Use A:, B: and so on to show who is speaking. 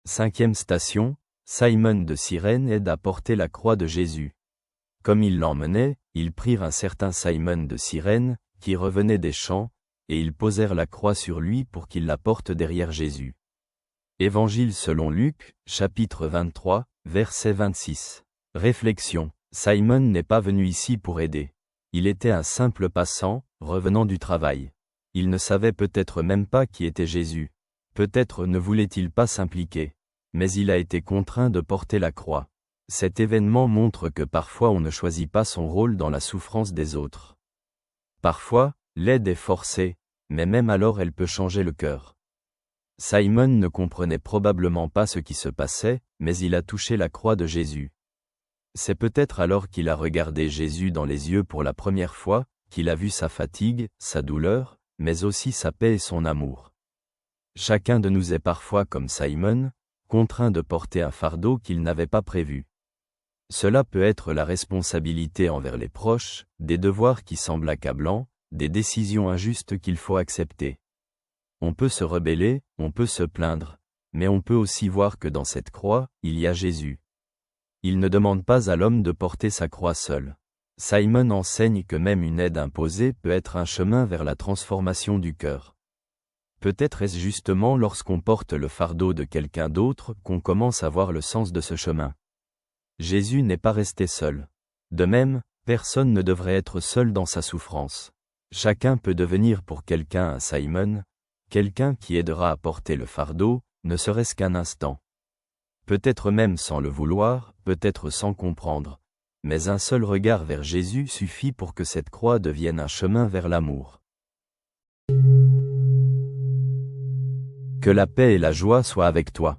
A: 5e station, Simon de Cyrène aide à porter la croix de Jésus. Comme ils l'emmenaient, ils prirent un certain Simon de Cyrène, qui revenait des champs, et ils posèrent la croix sur lui pour qu'il la porte derrière Jésus. Évangile selon Luc, chapitre 23, verset 26. Réflexion. Simon n'est pas venu ici pour aider. Il était un simple passant, revenant du travail. Il ne savait peut-être même pas qui était Jésus. Peut-être ne voulait-il pas s'impliquer. Mais il a été contraint de porter la croix. Cet événement montre que parfois on ne choisit pas son rôle dans la souffrance des autres. Parfois, l'aide est forcée, mais même alors elle peut changer le cœur. Simon ne comprenait probablement pas ce qui se passait, mais il a touché la croix de Jésus. C'est peut-être alors qu'il a regardé Jésus dans les yeux pour la première fois, qu'il a vu sa fatigue, sa douleur, mais aussi sa paix et son amour. Chacun de nous est parfois comme Simon, contraint de porter un fardeau qu'il n'avait pas prévu. Cela peut être la responsabilité envers les proches, des devoirs qui semblent accablants, des décisions injustes qu'il faut accepter. On peut se rebeller, on peut se plaindre, mais on peut aussi voir que dans cette croix, il y a Jésus. Il ne demande pas à l'homme de porter sa croix seul. Simon enseigne que même une aide imposée peut être un chemin vers la transformation du cœur. Peut-être est-ce justement lorsqu'on porte le fardeau de quelqu'un d'autre qu'on commence à voir le sens de ce chemin. Jésus n'est pas resté seul. De même, personne ne devrait être seul dans sa souffrance. Chacun peut devenir pour quelqu'un un Simon, quelqu'un qui aidera à porter le fardeau, ne serait-ce qu'un instant. Peut-être même sans le vouloir, peut-être sans comprendre, mais un seul regard vers Jésus suffit pour que cette croix devienne un chemin vers l'amour. Que la paix et la joie soient avec toi.